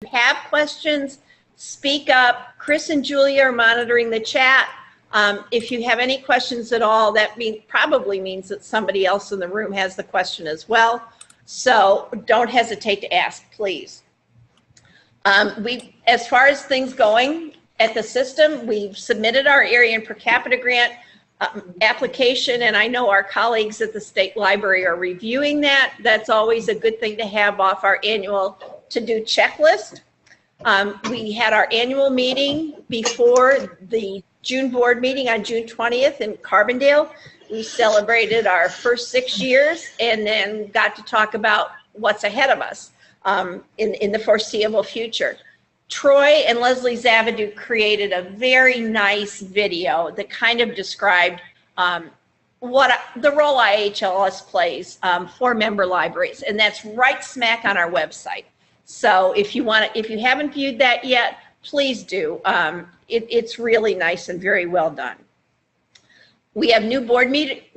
have questions, speak up. Chris and Julia are monitoring the chat. If you have any questions at all, that probably means that somebody else in the room has the question as well. So don't hesitate to ask, please. As far as things going at the system, we've submitted our area and per capita grant application, and I know our colleagues at the State Library are reviewing that. That's always a good thing to have off our annual to-do checklist. We had our annual meeting before the June board meeting on June 20th in Carbondale. We celebrated our first 6 years and then got to talk about what's ahead of us in the foreseeable future. Troy and Leslie Zavadu created a very nice video that kind of described what the role IHLS plays for member libraries, and that's right smack on our website. So if you haven't viewed that yet, please do. It's really nice and very well done. We have new board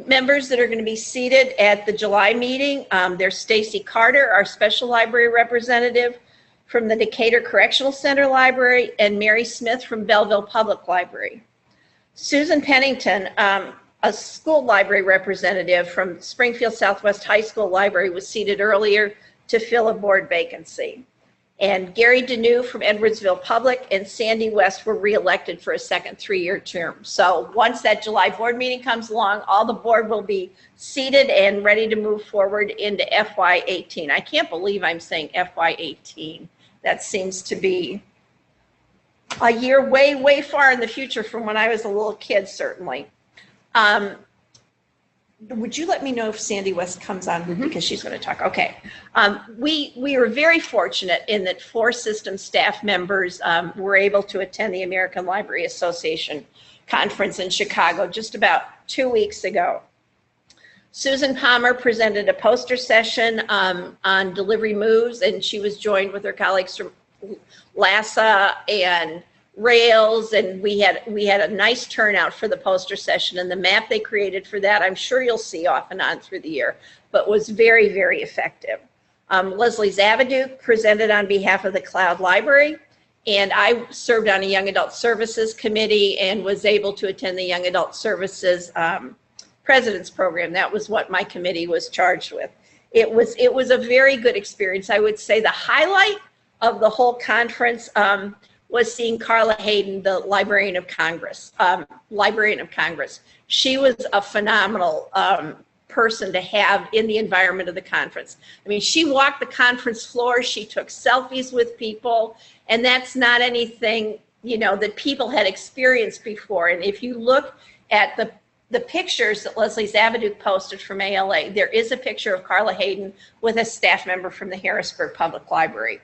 members that are going to be seated at the July meeting. There's Stacy Carter, our special library representative from the Decatur Correctional Center Library, and Mary Smith from Belleville Public Library. Susan Pennington, a school library representative from Springfield Southwest High School Library, was seated earlier to fill a board vacancy. And Gary Deneau from Edwardsville Public and Sandy West were reelected for a second 3-year term. So once that July board meeting comes along, all the board will be seated and ready to move forward into FY18. I can't believe I'm saying FY18. That seems to be a year way, way far in the future from when I was a little kid, certainly. Would you let me know if Sandy West comes on, because she's going to talk? Okay. We are very fortunate in that 4 system staff members were able to attend the American Library Association conference in Chicago just about 2 weeks ago. Susan Palmer presented a poster session on delivery moves, and she was joined with her colleagues from LASA and Rails, and we had a nice turnout for the poster session, and the map they created for that, I'm sure you'll see off and on through the year, but was very, very effective. Leslie Zavadu presented on behalf of the Cloud Library, and I served on a Young Adult Services Committee and was able to attend the Young Adult Services President's Program. That was what my committee was charged with. It was a very good experience. I would say the highlight of the whole conference was seeing Carla Hayden, the Librarian of Congress. She was a phenomenal person to have in the environment of the conference. I mean, she walked the conference floor, she took selfies with people, and that's not anything, that people had experienced before. And if you look at the pictures that Leslie Zavadu posted from ALA, there is a picture of Carla Hayden with a staff member from the Harrisburg Public Library.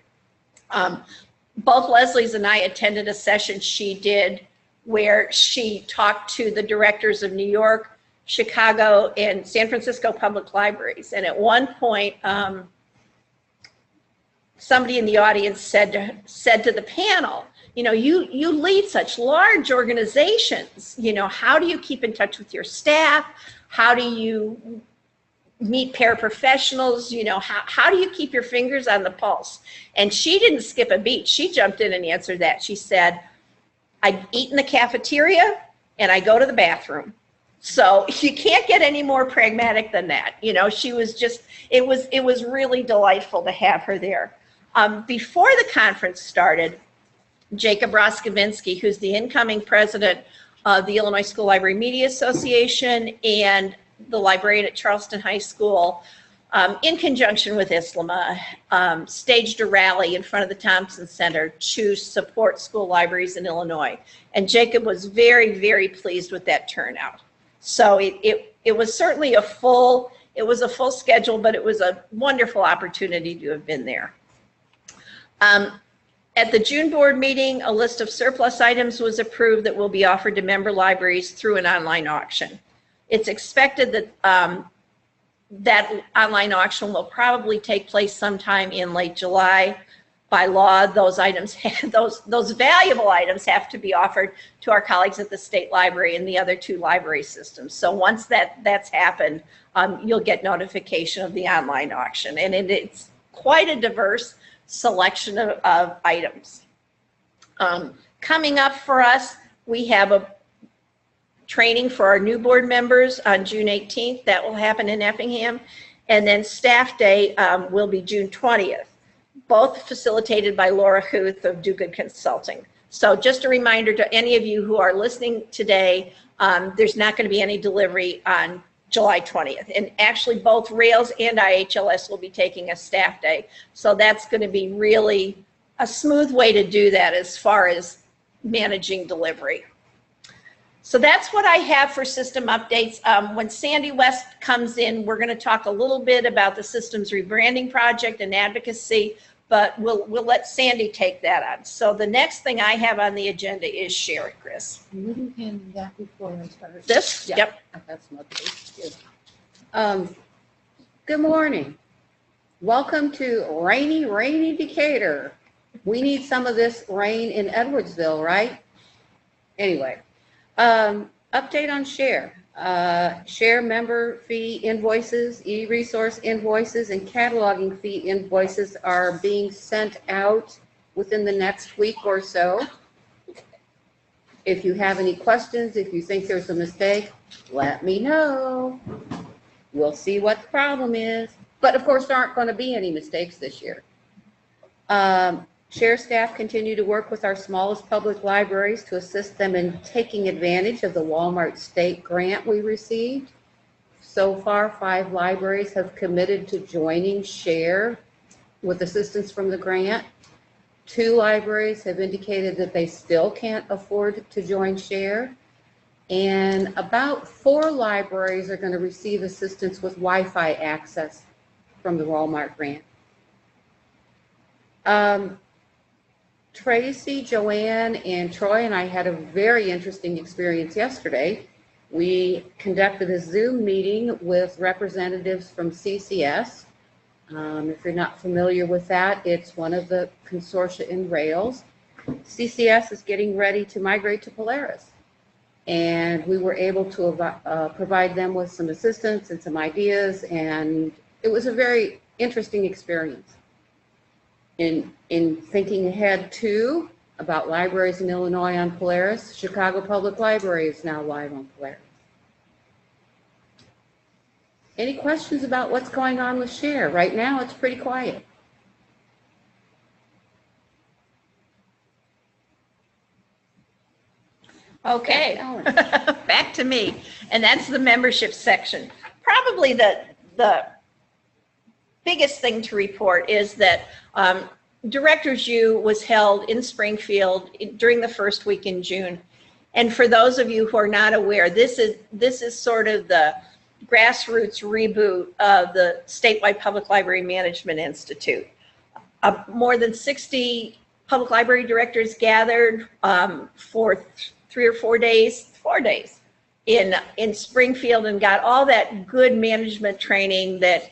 Both Leslie's and I attended a session she did where she talked to the directors of New York, Chicago, and San Francisco public libraries. And at one point, somebody in the audience said to the panel, you lead such large organizations, how do you keep in touch with your staff? How do you meet paraprofessionals? How do you keep your fingers on the pulse? And she didn't skip a beat. She jumped in and answered that. She said, I eat in the cafeteria and I go to the bathroom. So you can't get any more pragmatic than that. She was just, it was really delightful to have her there. Before the conference started, Jacob Roskovinsky, who's the incoming president of the Illinois School Library Media Association and the librarian at Charleston High School, in conjunction with ISLMA, staged a rally in front of the Thompson Center to support school libraries in Illinois. And Jacob was very, very pleased with that turnout. So it was certainly a full schedule, but it was a wonderful opportunity to have been there. At the June board meeting, a list of surplus items was approved that will be offered to member libraries through an online auction. It's expected that that online auction will probably take place sometime in late July. By law, those items, those valuable items have to be offered to our colleagues at the State Library and the other 2 library systems. So once that's happened, you'll get notification of the online auction. And it's quite a diverse selection of items. Coming up for us, we have a training for our new board members on June 18th. That will happen in Effingham. And then staff day will be June 20th, both facilitated by Laura Huth of Do Good Consulting. So just a reminder to any of you who are listening today, there's not going to be any delivery on July 20th. And actually both Rails and IHLS will be taking a staff day. So that's going to be really a smooth way to do that as far as managing delivery. So that's what I have for system updates. When Sandy West comes in, we're going to talk a little bit about the systems rebranding project and advocacy, but we'll let Sandy take that on. So the next thing I have on the agenda is share it, Chris. You didn't hand that before I started. This? Yeah, Yep. I have some updates. Good morning. Welcome to rainy Decatur. We need some of this rain in Edwardsville, right? Anyway, update on share. Share member fee invoices, e-resource invoices, and cataloging fee invoices are being sent out within the next week or so. If you have any questions, if you think there's a mistake, let me know. We'll see what the problem is. But of course, there aren't going to be any mistakes this year. Share staff continue to work with our smallest public libraries to assist them in taking advantage of the Walmart State grant we received. So far, 5 libraries have committed to joining Share with assistance from the grant. 2 libraries have indicated that they still can't afford to join Share. And about 4 libraries are going to receive assistance with Wi-Fi access from the Walmart grant. Tracy, Joanne, and Troy and I had a very interesting experience yesterday. We conducted a Zoom meeting with representatives from CCS. If you're not familiar with that, it's one of the consortia in Rails. CCS is getting ready to migrate to Polaris. And we were able to provide them with some assistance and some ideas, and it was a very interesting experience. In thinking ahead too about libraries in Illinois on Polaris, Chicago Public Library is now live on Polaris. Any questions about what's going on with Share? Right now it's pretty quiet. Okay, back to me. And that's the membership section. Probably the biggest thing to report is that Directors U was held in Springfield during the first week in June. And for those of you who are not aware, this is sort of the grassroots reboot of the statewide Public Library Management Institute. More than 60 public library directors gathered for 3 or 4 days, 4 days in Springfield, and got all that good management training that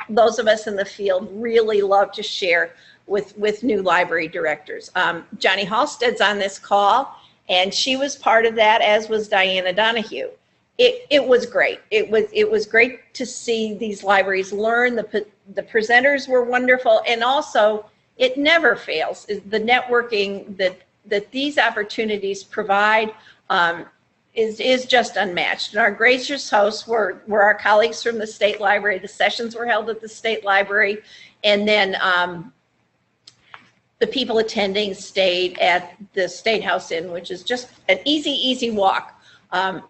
those of us in the field really love to share with new library directors. Johnny Halstead's on this call, and she was part of that, as was Diana Donahue. It was great. It was great to see these libraries learn. The presenters were wonderful, and also it never fails. The networking that these opportunities provide is just unmatched. And our gracious hosts were our colleagues from the State Library. The sessions were held at the State Library, and then the people attending stayed at the State House Inn, which is just an easy walk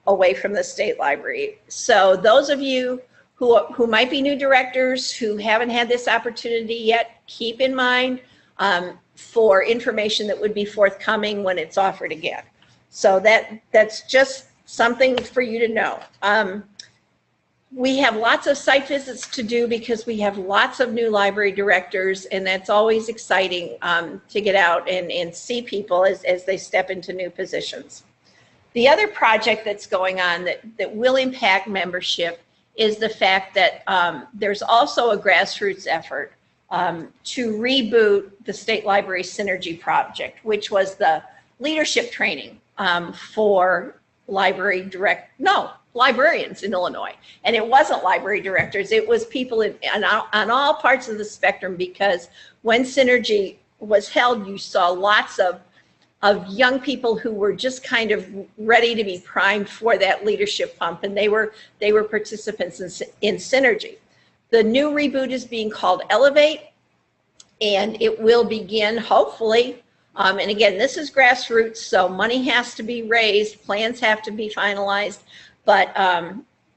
away from the State Library. So those of you who might be new directors who haven't had this opportunity yet, keep in mind for information that would be forthcoming when it's offered again. So that's just something for you to know. We have lots of site visits to do because we have lots of new library directors, and that's always exciting to get out and see people as they step into new positions. The other project that's going on that will impact membership is the fact that there's also a grassroots effort to reboot the State Library Synergy Project, which was the leadership training for librarians in Illinois. And it wasn't library directors, it was people on all parts of the spectrum, because when Synergy was held, you saw lots of young people who were just kind of ready to be primed for that leadership pump, and they were participants in Synergy. The new reboot is being called Elevate, and it will begin hopefully, and again, this is grassroots, so money has to be raised, plans have to be finalized, but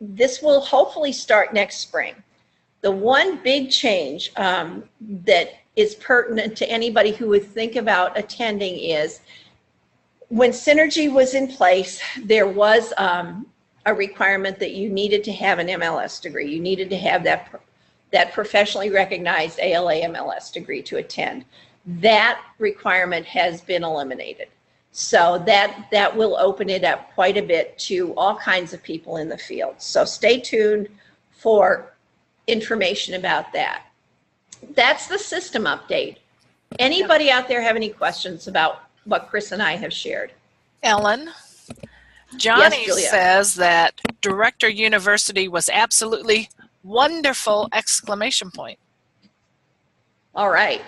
this will hopefully start next spring. The one big change that is pertinent to anybody who would think about attending is, when Synergy was in place, there was a requirement that you needed to have an MLS degree. You needed to have that professionally recognized ALA MLS degree to attend. That requirement has been eliminated. So that will open it up quite a bit to all kinds of people in the field. So stay tuned for information about that. That's the system update. Anybody out there have any questions about what Chris and I have shared? Ellen, Johnny Julia. says that Director University was absolutely wonderful, exclamation point. All right.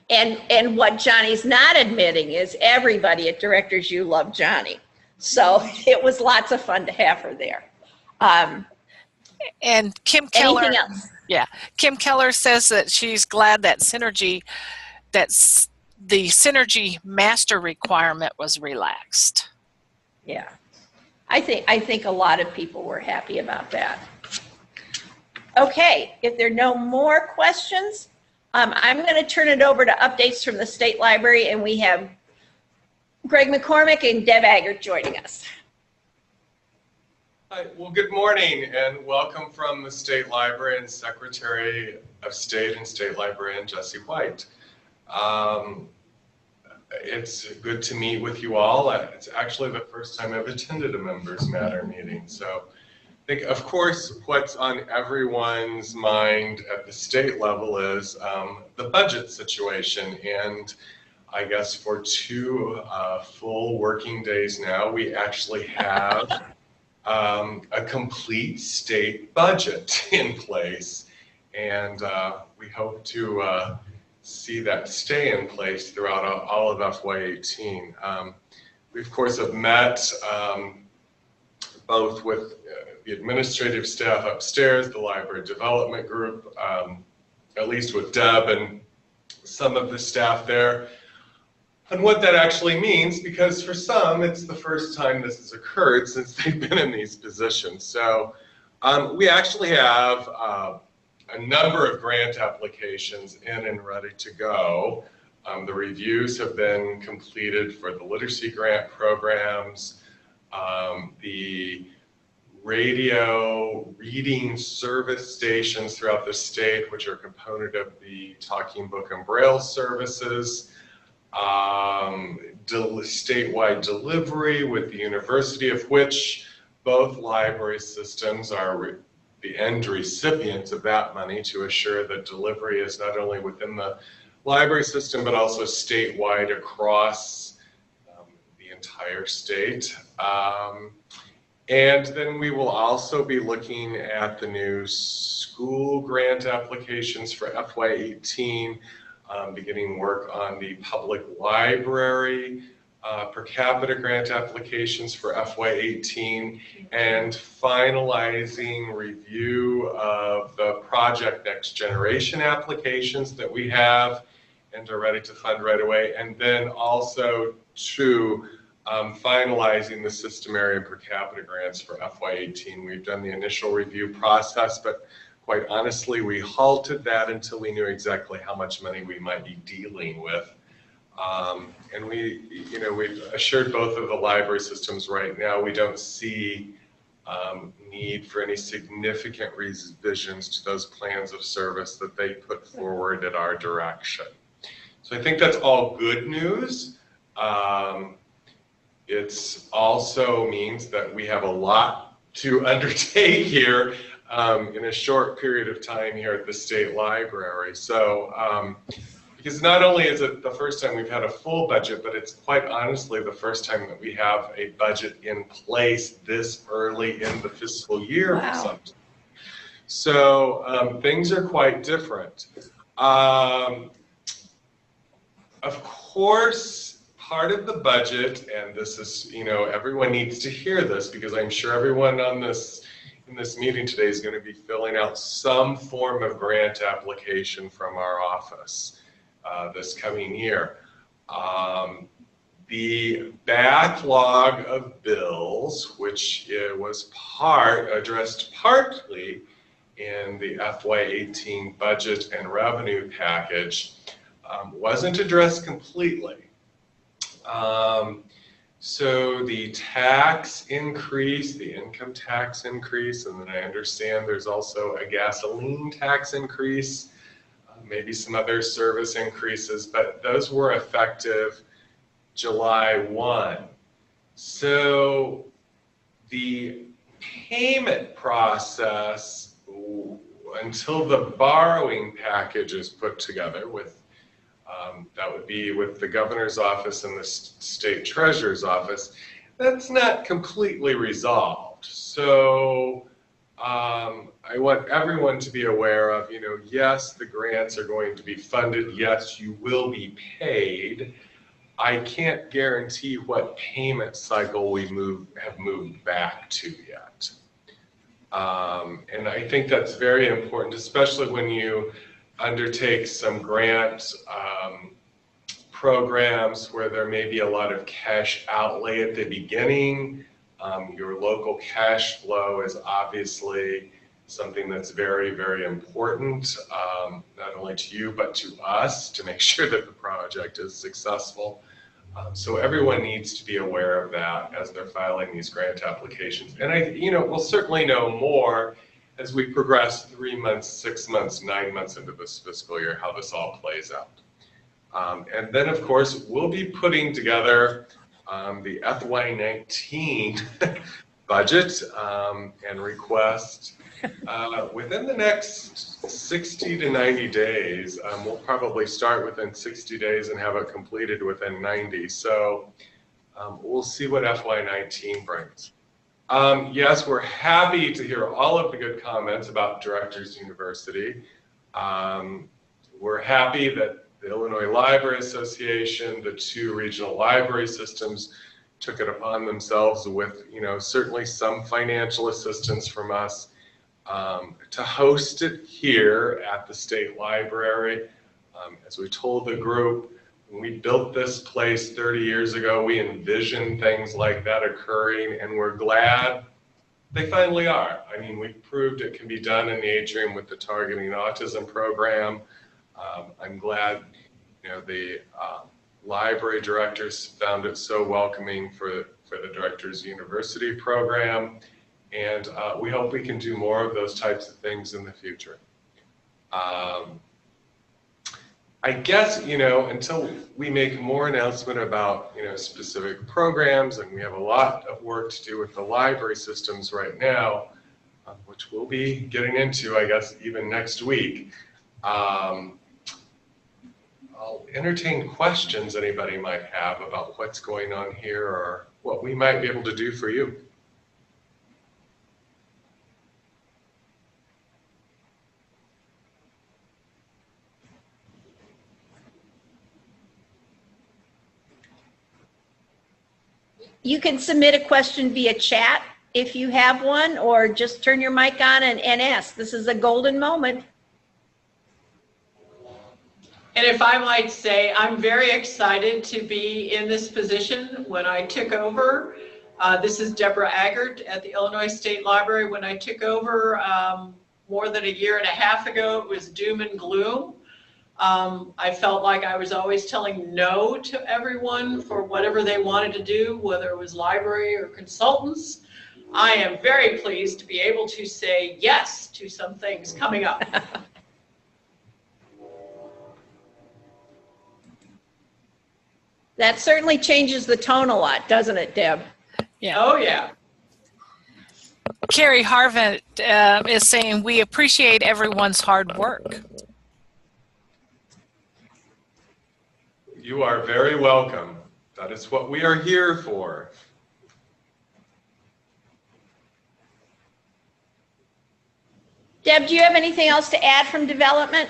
And what Johnny's not admitting is everybody at Directors U loved Johnny. So it was lots of fun to have her there. And Kim Keller. Anything else? Yeah, Kim Keller says that she's glad that the Synergy master requirement was relaxed. Yeah, I think a lot of people were happy about that. Okay, if there are no more questions, I'm going to turn it over to updates from the State Library, and we have Greg McCormick and Deb Aggert joining us. Hi, well, good morning and welcome from the State Library and Secretary of State and State Librarian Jesse White. It's good to meet with you all. It's actually the first time I've attended a Members Matter meeting. So I think, of course, what's on everyone's mind at the state level is the budget situation. And I guess for 2 full working days now, we actually have a complete state budget in place, and we hope to see that stay in place throughout all of FY18. We of course have met both with the administrative staff upstairs, the library development group, at least with Deb and some of the staff there, and what that actually means, because for some, it's the first time this has occurred since they've been in these positions. So we actually have a number of grant applications in and ready to go. The reviews have been completed for the literacy grant programs, the radio reading service stations throughout the state, which are a component of the Talking Book and Braille services, statewide delivery with the university, of which both library systems are the end recipients of that money, to assure that delivery is not only within the library system but also statewide across the entire state. And then we will also be looking at the new school grant applications for FY18, beginning work on the public library per capita grant applications for FY18, and finalizing review of the Project Next Generation applications that we have and are ready to fund right away, and then also to finalizing the system area per capita grants for FY18. We've done the initial review process, but quite honestly, we halted that until we knew exactly how much money we might be dealing with. And we've assured both of the library systems right now we don't see need for any significant revisions to those plans of service that they put forward at our direction. So I think that's all good news. It also means that we have a lot to undertake here in a short period of time here at the State Library. So because not only is it the first time we've had a full budget, but it's quite honestly the first time that we have a budget in place this early in the fiscal year. Wow. So things are quite different. Of course, part of the budget, and this is, everyone needs to hear this because I'm sure everyone in this meeting today is going to be filling out some form of grant application from our office this coming year. The backlog of bills, which was addressed partly in the FY18 budget and revenue package, wasn't addressed completely. So the tax increase, the income tax increase, and then I understand there's also a gasoline tax increase, maybe some other service increases, but those were effective July 1. So the payment process until the borrowing package is put together with that would be with the governor's office and the state treasurer's office, that's not completely resolved. So I want everyone to be aware of, yes, the grants are going to be funded. Yes, you will be paid. I can't guarantee what payment cycle we have moved back to yet. And I think that's very important, especially when you undertake some grant programs where there may be a lot of cash outlay at the beginning. Your local cash flow is obviously something that's very, very important, not only to you, but to us to make sure that the project is successful. So everyone needs to be aware of that as they're filing these grant applications. And we'll certainly know more as we progress 3 months, 6 months, 9 months into this fiscal year, how this all plays out. And then, of course, we'll be putting together the FY19 budget and request within the next 60 to 90 days. We'll probably start within 60 days and have it completed within 90. So we'll see what FY19 brings. Yes, we're happy to hear all of the good comments about Directors University. We're happy that the Illinois Library Association, the 2 regional library systems took it upon themselves with, certainly some financial assistance from us to host it here at the State Library. As we told the group, when we built this place 30 years ago, we envisioned things like that occurring, and we're glad they finally are. I mean, we've proved it can be done in the atrium with the Targeting Autism program. I'm glad, the library directors found it so welcoming for the Directors University program, and we hope we can do more of those types of things in the future. I guess, until we make more announcement about, specific programs, and we have a lot of work to do with the library systems right now, which we'll be getting into, I guess, even next week. I'll entertain questions anybody might have about what's going on here or what we might be able to do for you. You can submit a question via chat if you have one, or just turn your mic on and ask. This is a golden moment. And if I might say, I'm very excited to be in this position. When I took over, this is Deborah Aggert at the Illinois State Library. When I took over more than a year and a half ago, it was doom and gloom. I felt like I was always telling no to everyone for whatever they wanted to do, whether it was library or consultants. I am very pleased to be able to say yes to some things coming up. That certainly changes the tone a lot, doesn't it, Deb? Yeah. Oh, yeah. Carrie Harvent is saying, we appreciate everyone's hard work. You are very welcome. That is what we are here for. Deb, do you have anything else to add from development?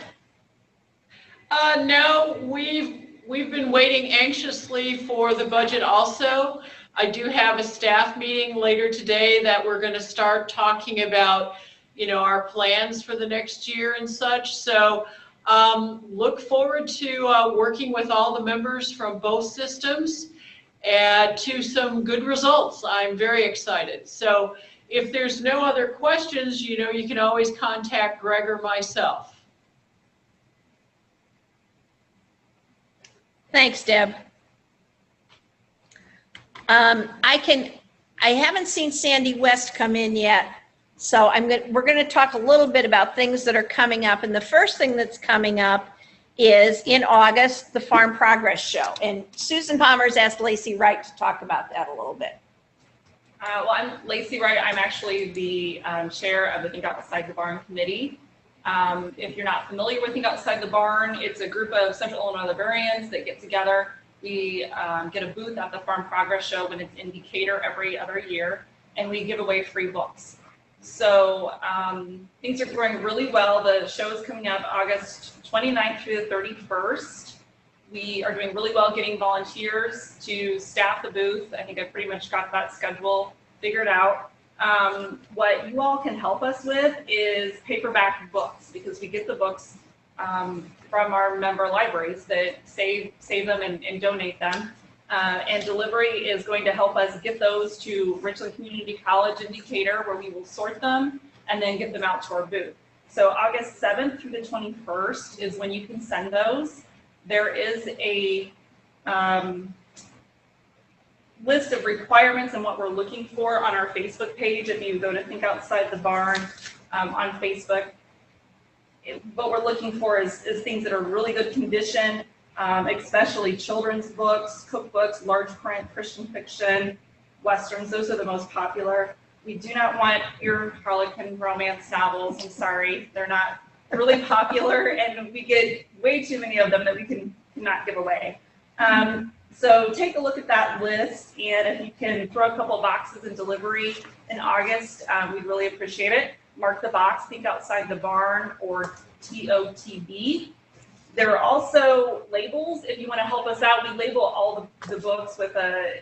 No, we've been waiting anxiously for the budget also. I do have a staff meeting later today that we're going to start talking about, our plans for the next year and such. So look forward to working with all the members from both systems and to some good results. I'm very excited. So if there's no other questions, you can always contact Greg or myself. Thanks, Deb. I haven't seen Sandy West come in yet, so we're going to talk a little bit about things that are coming up. And the first thing that's coming up is in August, the Farm Progress Show. And Susan Palmer's asked Lacey Wright to talk about that a little bit. Well, I'm Lacey Wright. I'm actually the chair of the Think Outside the Barn committee. If you're not familiar with Think Outside the Barn, it's a group of Central Illinois librarians that get together. We get a booth at the Farm Progress Show when it's in Decatur every other year, and we give away free books. So things are going really well. The show is coming up August 29th through the 31st. We are doing really well getting volunteers to staff the booth. I think I pretty much got that schedule figured out. What you all can help us with is paperback books, because we get the books from our member libraries that save them and donate them. And delivery is going to help us get those to Richland Community College in Decatur, where we will sort them and then get them out to our booth. So August 7th through the 21st is when you can send those. There is a list of requirements and what we're looking for on our Facebook page. If you go to Think Outside the Barn on Facebook, what we're looking for is things that are really good condition, especially children's books, cookbooks, large print, Christian fiction, Westerns. Those are the most popular. We do not want your Harlequin romance novels. I'm sorry, they're not really popular, and we get way too many of them that we cannot give away. So take a look at that list, and if you can throw a couple boxes in delivery in August, we'd really appreciate it. Mark the box, Think Outside the Barn, or TOTB. There are also labels if you want to help us out. We label all the books with a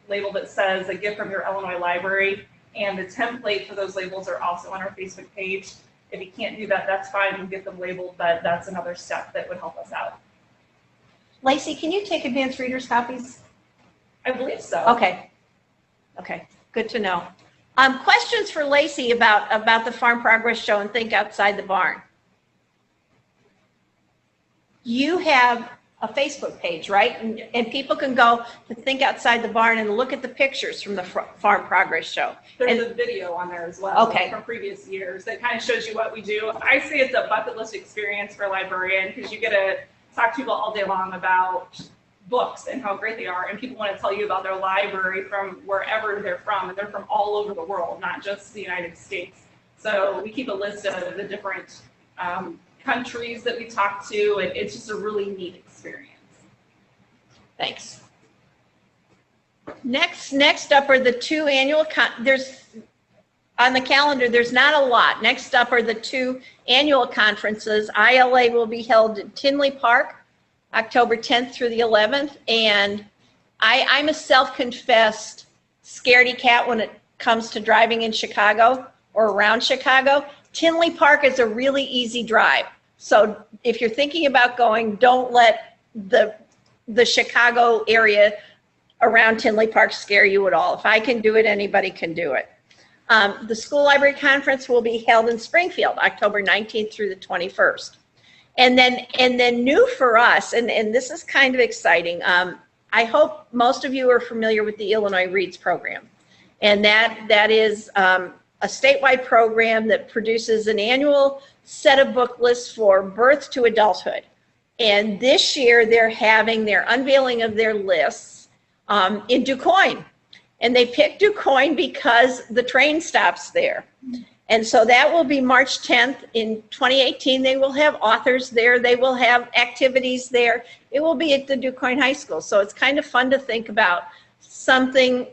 label that says a gift from your Illinois library, and the template for those labels are also on our Facebook page. If you can't do that, that's fine. We'll get them labeled, but that's another step that would help us out. Lacey, can you take advanced readers copies? I believe so. Okay, good to know. Questions for Lacey about the Farm Progress Show and Think Outside the Barn. You have a Facebook page, right? And people can go to Think Outside the Barn and look at the pictures from the Farm Progress Show. There's a video on there as well, okay, from previous years that kind of shows you what we do. I say it's a bucket list experience for a librarian, because you get to talk to people all day long about books and how great they are, and people want to tell you about their library from wherever they're from, and they're from all over the world, not just the United States. So we keep a list of the different countries that we talk to, and it's just a really neat experience. Thanks. Next up are the two annual, there's on the calendar, there's not a lot. Next up are the two annual conferences. ILA will be held at Tinley Park, October 10th through the 11th. And I'm a self-confessed scaredy cat when it comes to driving in Chicago or around Chicago. Tinley Park is a really easy drive. So if you're thinking about going, don't let the Chicago area around Tinley Park scare you at all. If I can do it, anybody can do it. The School Library Conference will be held in Springfield, October 19th through the 21st. And then new for us, and this is kind of exciting, I hope most of you are familiar with the Illinois Reads program. And that is a statewide program that produces an annual set of book lists for birth to adulthood. And this year they're having their unveiling of their lists in DuQuoin. And they picked DuQuoin because the train stops there. And so that will be March 10th in 2018. They will have authors there. They will have activities there. It will be at the DuQuoin High School. So it's kind of fun to think about something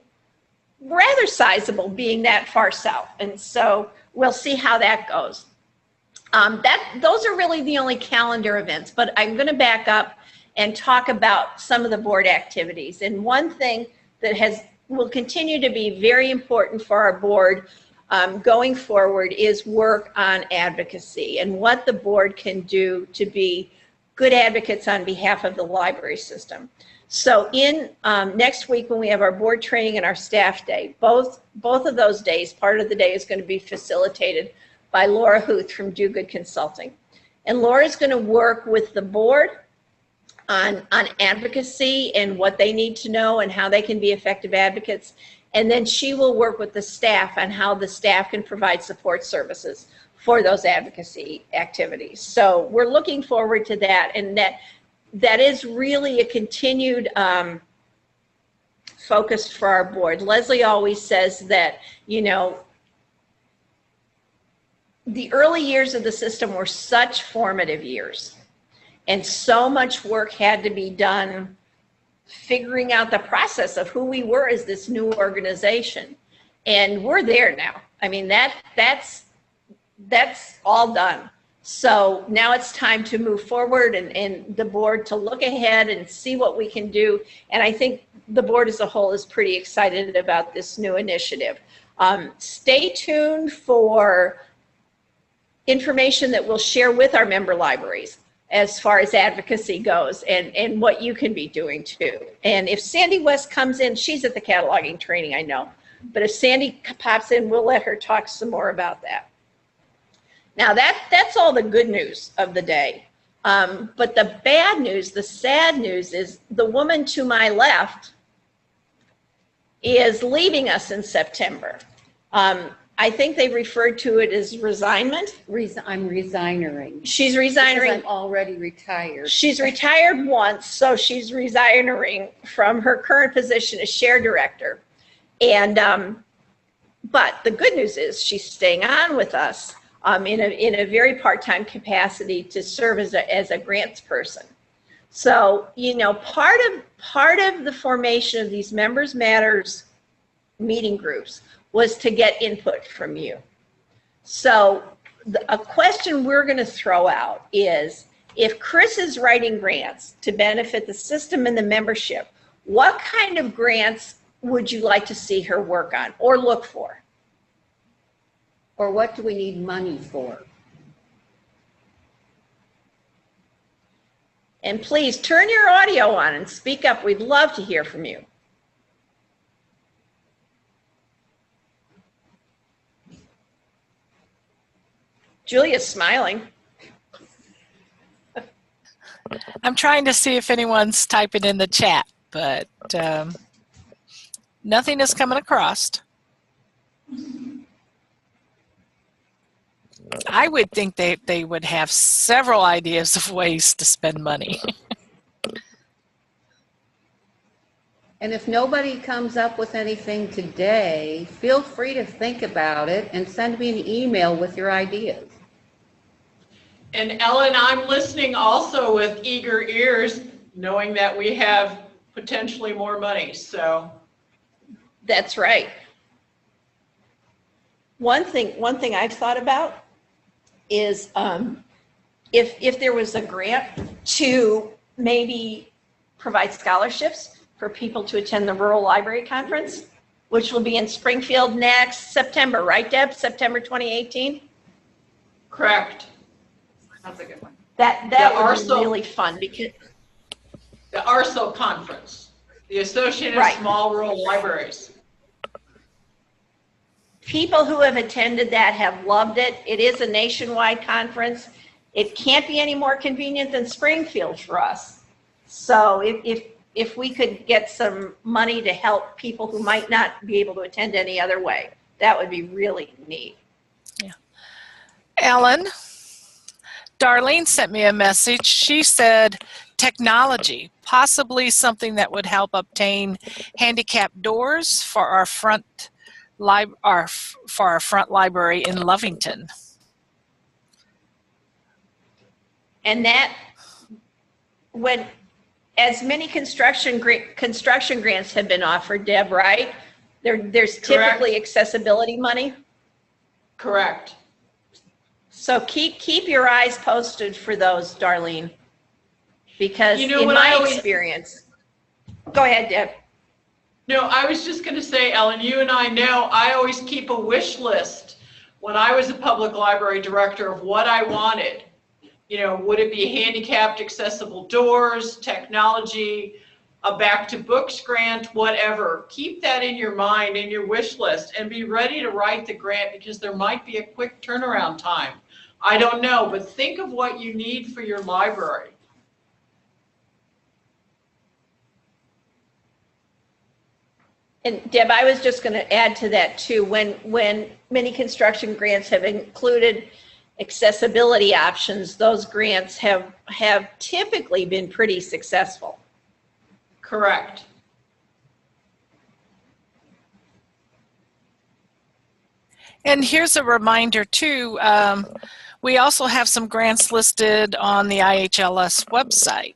rather sizable being that far south. And so we'll see how that goes. Those are really the only calendar events, but I'm going to back up and talk about some of the board activities. And one thing that will continue to be very important for our board going forward is work on advocacy and what the board can do to be good advocates on behalf of the library system. So in next week when we have our board training and our staff day, both of those days, part of the day is going to be facilitated by Laura Huth from Do Good Consulting. And Laura is going to work with the board on advocacy and what they need to know and how they can be effective advocates. And then she will work with the staff on how the staff can provide support services for those advocacy activities. So we're looking forward to that, and that is really a continued focus for our board. Leslie always says that, you know, the early years of the system were such formative years, and so much work had to be done figuring out the process of who we were as this new organization. And we're there now. I mean, that's all done. So now it's time to move forward and the board to look ahead and see what we can do. And I think the board as a whole is pretty excited about this new initiative. Stay tuned for information that we'll share with our member libraries as far as advocacy goes and what you can be doing too. And if Sandy West comes in, she's at the cataloging training, I know. But if Sandy pops in, we'll let her talk some more about that. Now that's all the good news of the day. But the bad news, the sad news is the woman to my left is leaving us in September. I think they referred to it as resignment. I'm resigning. She's resigning. Because I'm already retired. She's retired once, so she's resigning from her current position as share director. And but the good news is she's staying on with us in a very part-time capacity to serve as a grants person. So, you know, part of the formation of these Members Matters meeting groups was to get input from you. So a question we're going to throw out is, if Chris is writing grants to benefit the system and the membership, what kind of grants would you like to see her work on or look for? Or what do we need money for? And please turn your audio on and speak up. We'd love to hear from you. Julia's smiling. I'm trying to see if anyone's typing in the chat, but nothing is coming across. I would think they would have several ideas of ways to spend money. And if nobody comes up with anything today, feel free to think about it and send me an email with your ideas. And Ellen, I'm listening also with eager ears, knowing that we have potentially more money, so. That's right. One thing I've thought about is if there was a grant to maybe provide scholarships for people to attend the Rural Library Conference, which will be in Springfield next September, right, Deb? September 2018? Correct. That's a good one. That would be really fun because the ARSO conference, the Associated Right. Small Rural Libraries. people who have attended that have loved it. It is a nationwide conference. It can't be any more convenient than Springfield for us. So if we could get some money to help people who might not be able to attend any other way, that would be really neat. Yeah. Ellen, Darlene sent me a message. She said technology, possibly something that would help obtain handicap doors for our front for our front library in Lovington. And that, when, as many construction grants have been offered, Deb, right? There's typically accessibility money. Correct. So keep your eyes posted for those, Darlene, because You know in what my I always- experience, go ahead, Deb. No, I was just going to say, Ellen, you and I know I always keep a wish list when I was a public library director of what I wanted. You know, would it be handicapped accessible doors, technology, a back to books grant, whatever. Keep that in your mind, in your wish list, and be ready to write the grant because there might be a quick turnaround time. I don't know, but think of what you need for your library. And Deb, I was just going to add to that too. When many construction grants have included accessibility options, those grants have typically been pretty successful. Correct. And here's a reminder too, we also have some grants listed on the IHLS website.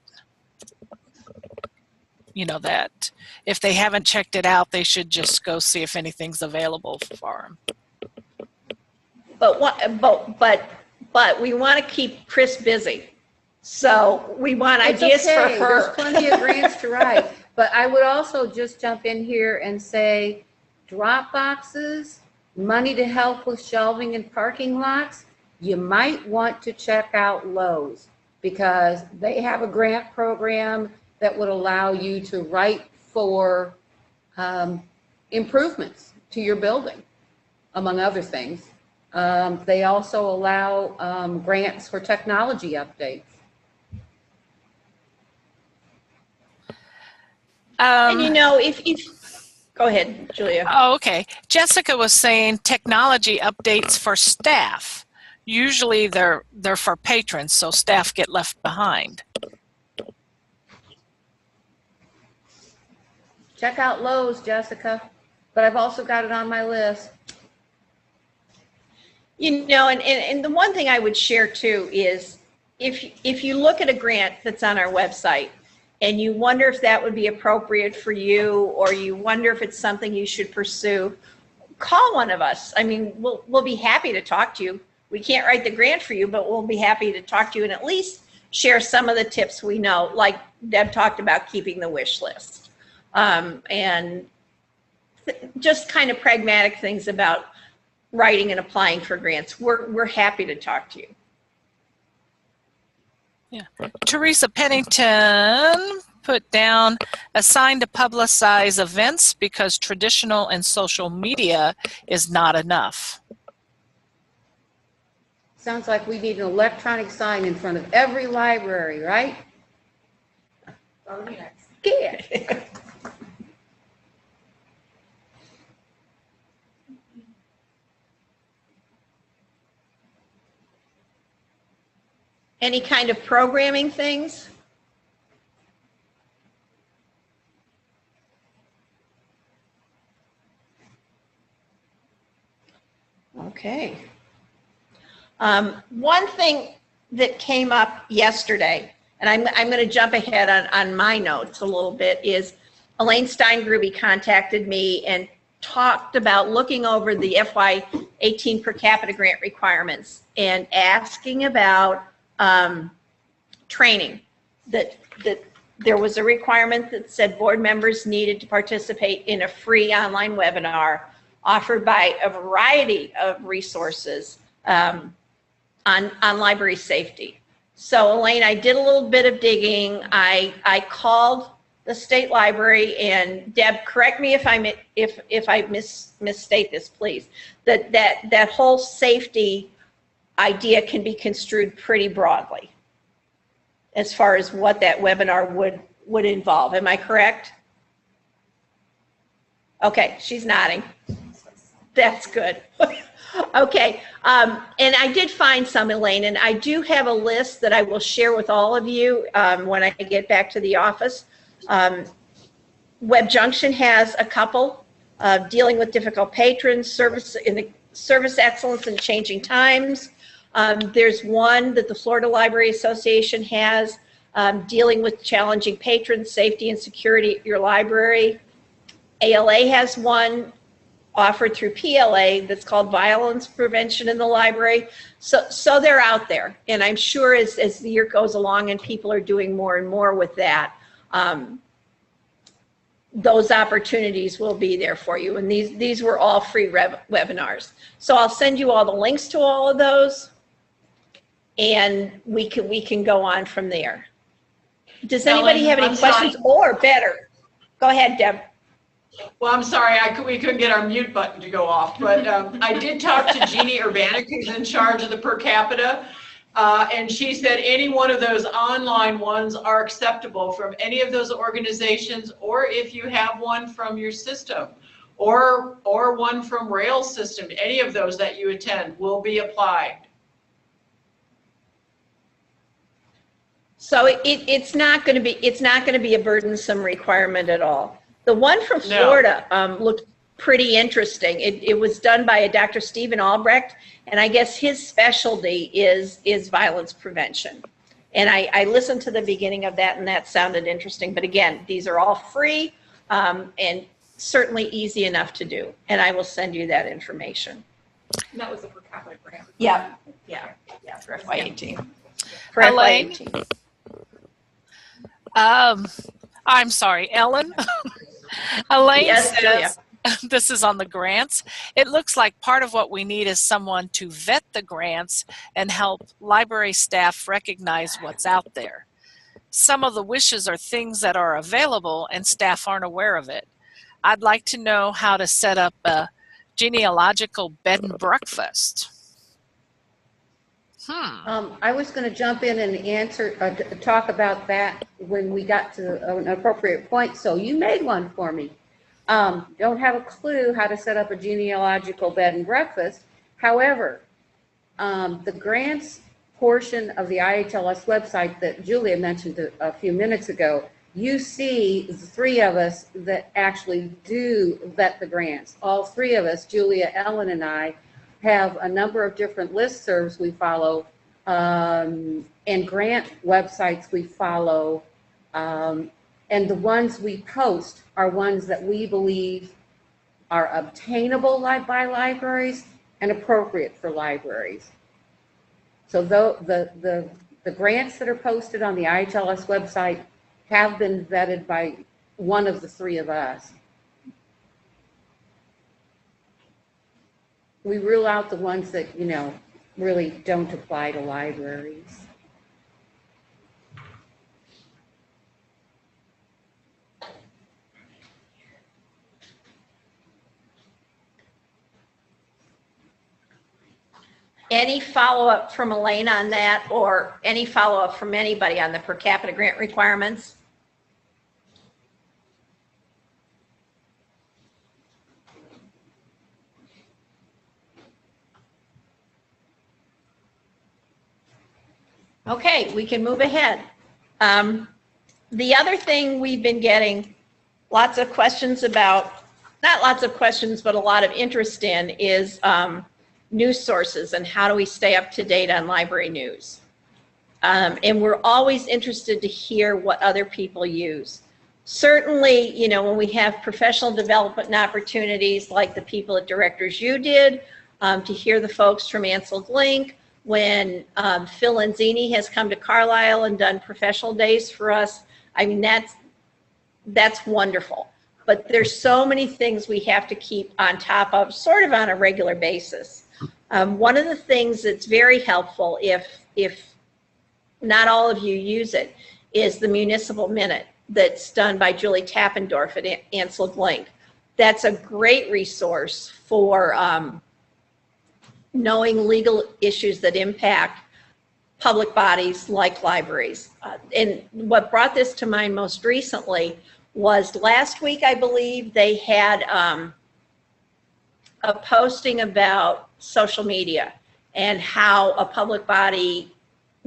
You know that if they haven't checked it out, they should just go see if anything's available for them. But we want to keep Chris busy. So we want It's ideas okay. for her. There's plenty of grants to write. But I would also just jump in here and say drop boxes, money to help with shelving and parking lots. You might want to check out Lowe's because they have a grant program that would allow you to write for improvements to your building, among other things. They also allow grants for technology updates. And you know, if go ahead, Julia. Oh, okay. Jessica was saying technology updates for staff. Usually they're for patrons, so staff get left behind. Check out Lowe's, Jessica, but I've also got it on my list. You know, and the one thing I would share too is if you look at a grant that's on our website and you wonder if that would be appropriate for you, or you wonder if it's something you should pursue, call one of us. I mean, we'll be happy to talk to you. We can't write the grant for you, but we'll be happy to talk to you and at least share some of the tips we know, like Deb talked about keeping the wish list. And just kind of pragmatic things about writing and applying for grants. We're happy to talk to you. Yeah. Teresa Pennington put down assigned to publicize events because traditional and social media is not enough. Sounds like we need an electronic sign in front of every library, right? Oh, yes. Good. Any kind of programming things? Okay. One thing that came up yesterday, and I'm going to jump ahead on my notes a little bit, is Elaine Steingruby contacted me and talked about looking over the FY18 per capita grant requirements and asking about training. That there was a requirement that said board members needed to participate in a free online webinar offered by a variety of resources on library safety. So Elaine, I did a little bit of digging. I called the state library, and Deb, correct me if I misstate this, please. That whole safety idea can be construed pretty broadly as far as what that webinar would involve. Am I correct? Okay, she's nodding. That's good. Okay, and I did find some, Elaine, and I do have a list that I will share with all of you when I get back to the office. Web Junction has a couple. dealing with difficult patrons, service excellence in changing times. There's one that the Florida Library Association has, dealing with challenging patrons, safety and security at your library. ALA has one offered through PLA that's called violence prevention in the library. So they're out there. And I'm sure as the year goes along and people are doing more and more with that, those opportunities will be there for you. And these were all free webinars. So I'll send you all the links to all of those, and we can go on from there. Does anybody have any questions? Or better, go ahead, Deb. Well, I'm sorry, we couldn't get our mute button to go off, but I did talk to Jeannie Urbanik, who's in charge of the per capita, and she said any one of those online ones are acceptable from any of those organizations, or if you have one from your system, or one from Rail system, any of those that you attend will be applied. So it's not going to be a burdensome requirement at all. The one from Florida looked pretty interesting. It was done by a Dr. Stephen Albrecht, and I guess his specialty is violence prevention. And I listened to the beginning of that, and that sounded interesting. But again, these are all free and certainly easy enough to do. And I will send you that information. And that was a per capita grant. Yeah, for FY18. For Elaine? FY18. I'm sorry, Ellen. Elaine Yes, says, this is on the grants. It looks like part of what we need is someone to vet the grants and help library staff recognize what's out there. Some of the wishes are things that are available and staff aren't aware of it. I'd like to know how to set up a genealogical bed and breakfast. I was going to jump in and answer, talk about that when we got to an appropriate point. So you made one for me. Don't have a clue how to set up a genealogical bed and breakfast. However, the grants portion of the IHLS website that Julia mentioned a few minutes ago, you see the three of us that actually do vet the grants. All three of us, Julia, Ellen, and I, have a number of different listservs we follow and grant websites we follow. And the ones we post are ones that we believe are obtainable by libraries and appropriate for libraries. So the grants that are posted on the IHLS website have been vetted by one of the three of us. We rule out the ones that, really don't apply to libraries. Any follow-up from Elaine on that, or any follow-up from anybody on the per capita grant requirements? Okay, we can move ahead. The other thing we've been getting lots of questions about, not lots of questions, but a lot of interest in is news sources and how do we stay up to date on library news. And we're always interested to hear what other people use. Certainly, when we have professional development opportunities like the people at Directors U did, to hear the folks from Ansel Link, when Phil Lanzini has come to Carlisle and done professional days for us, I mean, that's wonderful. But there's so many things we have to keep on top of, sort of on a regular basis. One of the things that's very helpful, if not all of you use it, is the Municipal Minute that's done by Julie Tappendorf at Ansel Link. That's a great resource for knowing legal issues that impact public bodies like libraries. And what brought this to mind most recently was last week, I believe, they had a posting about social media and how a public body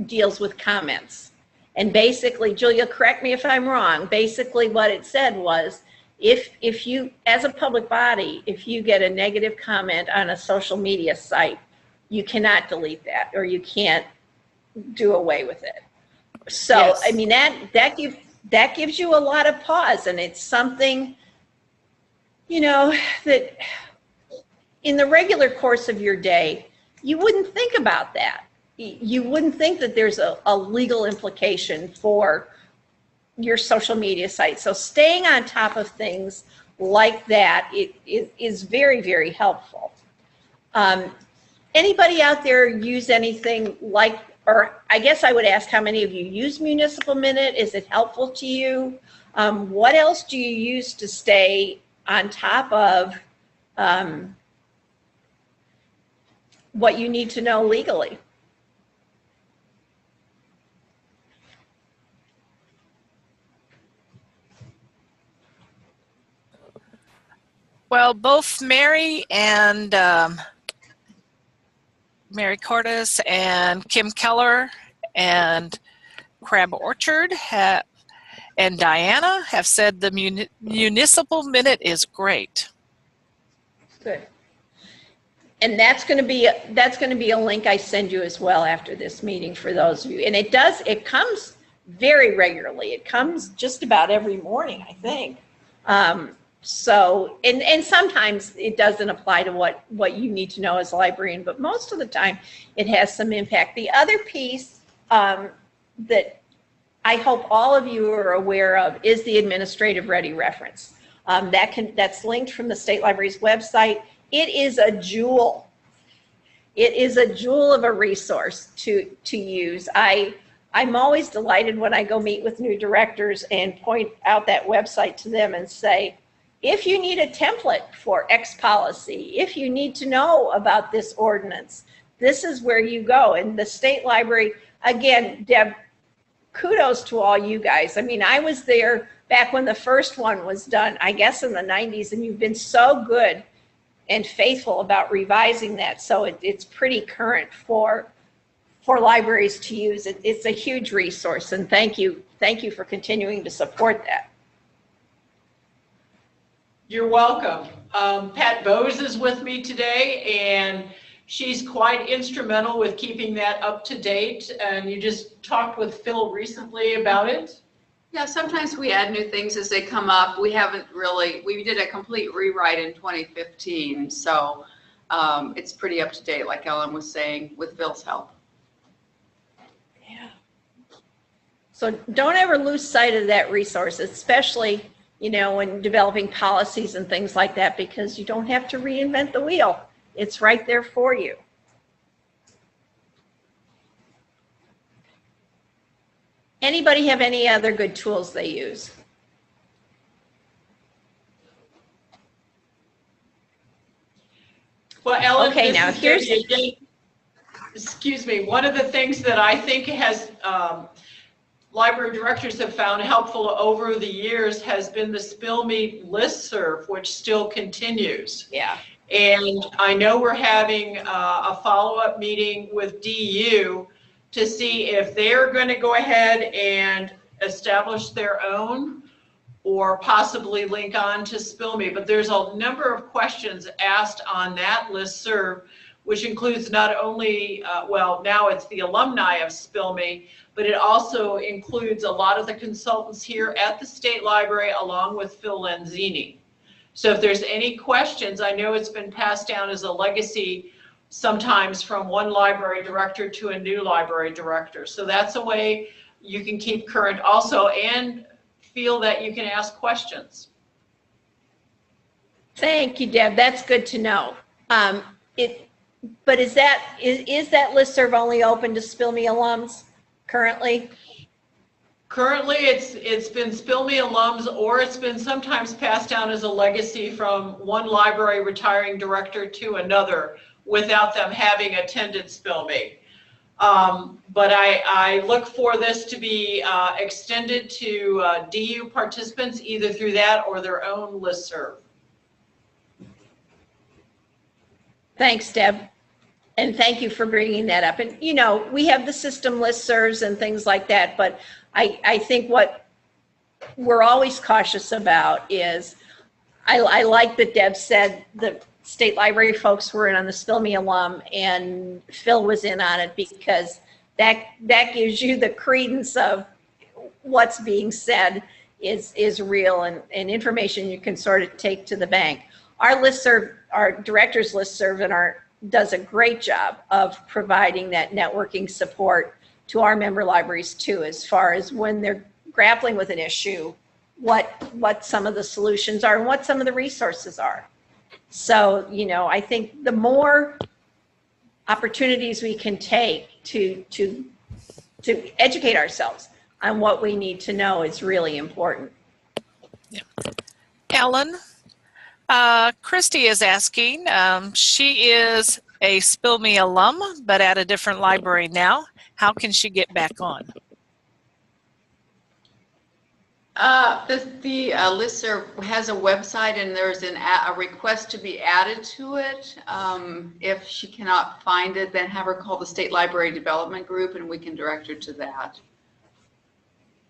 deals with comments. And basically, Julia, correct me if I'm wrong, basically what it said was, if you, as a public body, if you get a negative comment on a social media site, you cannot delete that, or you can't do away with it. So, Yes. I mean, that gives you a lot of pause, and it's something, you know, that in the regular course of your day, you wouldn't think about that. You wouldn't think that there's a legal implication for your social media site. So staying on top of things like that is very, very helpful. Anybody out there use anything like, or I guess I would ask, how many of you use Municipal Minute? Is it helpful to you? What else do you use to stay on top of what you need to know legally? Well, both Mary and Mary Cordes and Kim Keller and Crab Orchard and Diana have said the Municipal Minute is great. Good. And that's going to be a link I send you as well after this meeting for those of you. And it comes very regularly. It comes just about every morning, I think. So, and sometimes it doesn't apply to what you need to know as a librarian, but most of the time it has some impact. The other piece that I hope all of you are aware of is the administrative ready reference. That's linked from the State Library's website. It is a jewel. It is a jewel of a resource to use. I'm always delighted when I go meet with new directors and point out that website to them and say, if you need a template for X policy, if you need to know about this ordinance, this is where you go. And the State Library, again, Deb, kudos to all you guys. I mean, I was there back when the first one was done, I guess in the 90s, and you've been so good and faithful about revising that. So it's pretty current for libraries to use. It's a huge resource, and thank you for continuing to support that. You're welcome. Pat Bowes is with me today, and she's quite instrumental with keeping that up to date. And you just talked with Phil recently about it. Yeah, sometimes we add new things as they come up. We did a complete rewrite in 2015. So it's pretty up to date, like Ellen was saying, with Phil's help. Yeah. So don't ever lose sight of that resource, especially, you know, when developing policies and things like that, because you don't have to reinvent the wheel. It's right there for you. Anybody have any other good tools they use? Well, Ellen, okay, now here's, excuse me, one of the things that I think has library directors have found helpful over the years has been the Spill Me listserv, which still continues. Yeah. And I know we're having a follow-up meeting with DU to see if they're going to go ahead and establish their own or possibly link on to Spill Me. But there's a number of questions asked on that listserv, which includes not only, well, now it's the alumni of Spill Me, but it also includes a lot of the consultants here at the State Library, along with Phil Lenzini. So if there's any questions, I know it's been passed down as a legacy sometimes from one library director to a new library director. So that's a way you can keep current also and feel that you can ask questions. Thank you, Deb. That's good to know. But is that listserv only open to Spill Me alums currently? Currently, it's been Spill Me alums, or it's been sometimes passed down as a legacy from one library retiring director to another without them having attended Spill Me. But I look for this to be extended to DU participants either through that or their own listserv. Thanks, Deb. And thank you for bringing that up. And, you know, we have the system listservs and things like that, but I think what we're always cautious about is I like that Deb said the state library folks were in on the Spill Me alum, and Phil was in on it, because that gives you the credence of what's being said is real, and information you can sort of take to the bank. Our listserv, our director's listserv, does a great job of providing that networking support to our member libraries too, as far as when they're grappling with an issue, what some of the solutions are and what some of the resources are. So, you know, I think the more opportunities we can take to educate ourselves on what we need to know is really important. Yeah. Ellen, Christy is asking, she is a Spill Me alum, but at a different library now. How can she get back on? The listserv has a website, and there's a request to be added to it. If she cannot find it, then have her call the State Library Development Group, and we can direct her to that.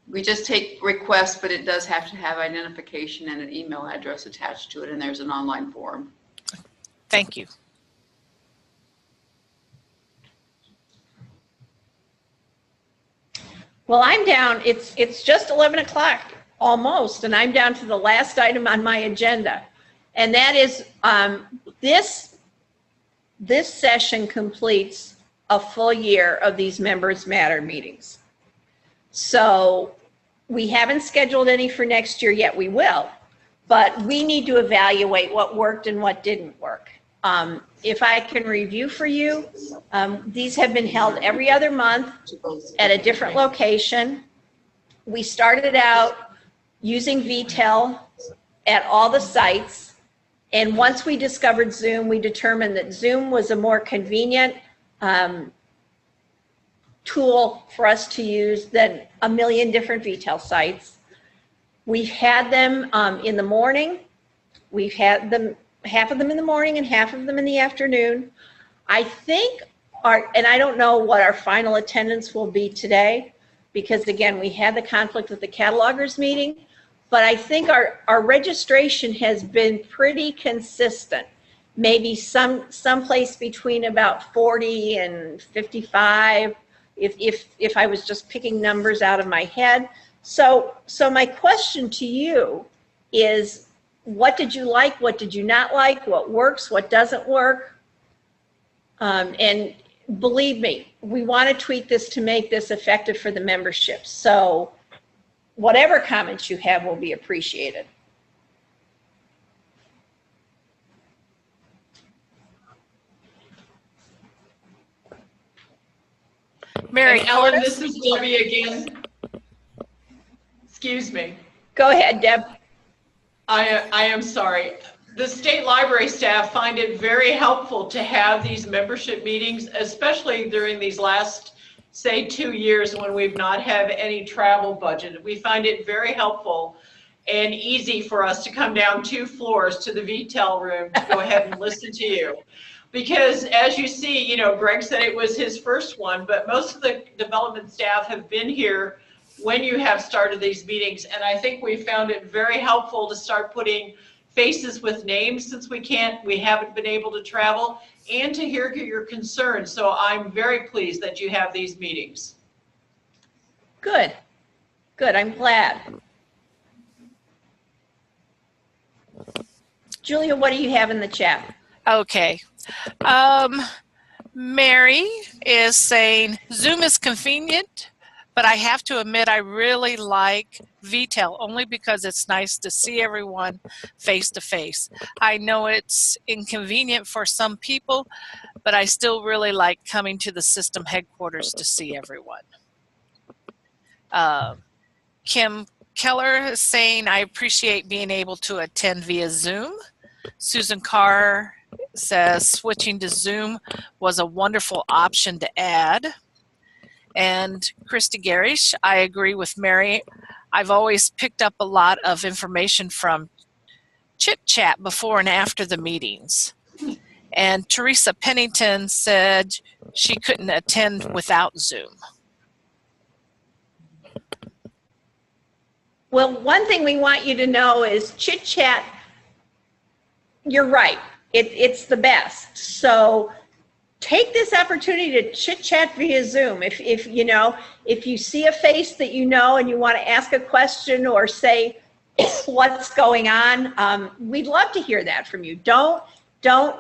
We just take requests, but it does have to have identification and an email address attached to it, and there's an online form. Thank you. Well, I'm down, it's just 11 o'clock almost, and I'm down to the last item on my agenda. And that is, this session completes a full year of these Members Matter meetings. So we haven't scheduled any for next year yet, we will, but we need to evaluate what worked and what didn't work. If I can review for you, these have been held every other month at a different location. We started out using VTEL at all the sites, and once we discovered Zoom, we determined that Zoom was a more convenient tool for us to use than a million different VTEL sites. We've had them in the morning. We've had them, half of them in the morning and half of them in the afternoon. I think and I don't know what our final attendance will be today, because again, we had the conflict with the catalogers meeting, but I think our registration has been pretty consistent. Maybe someplace between about 40 and 55, if I was just picking numbers out of my head. So my question to you is, what did you like? What did you not like? What works? What doesn't work? And believe me, we want to tweak this to make this effective for the membership. So whatever comments you have will be appreciated. Mary And Ellen, Cordes? this is Debbie again. Excuse me. Go ahead, Deb. I am sorry. The state library staff find it very helpful to have these membership meetings, especially during these last, say, 2 years when we've not had any travel budget. We find it very helpful and easy for us to come down 2 floors to the VTEL room to go ahead and listen to you. Because as you see, you know, Greg said it was his first one, but most of the development staff have been here when you have started these meetings. And I think we found it very helpful to start putting faces with names, since we haven't been able to travel, and to hear your concerns. So I'm very pleased that you have these meetings. Good. Good. I'm glad. Julia, what do you have in the chat? Okay. Mary is saying Zoom is convenient, but I have to admit I really like VTEL only because it's nice to see everyone face to face. I know it's inconvenient for some people, but I still really like coming to the system headquarters to see everyone. Kim Keller is saying, I appreciate being able to attend via Zoom. Susan Carr says switching to Zoom was a wonderful option to add. And Christy Garish, I agree with Mary. I've always picked up a lot of information from chit chat before and after the meetings. And Teresa Pennington said she couldn't attend without Zoom. Well, one thing we want you to know is chit chat you're right. It's the best. So take this opportunity to chit chat via Zoom. If you know, if you see a face that you know and you want to ask a question or say what's going on, we'd love to hear that from you. Don't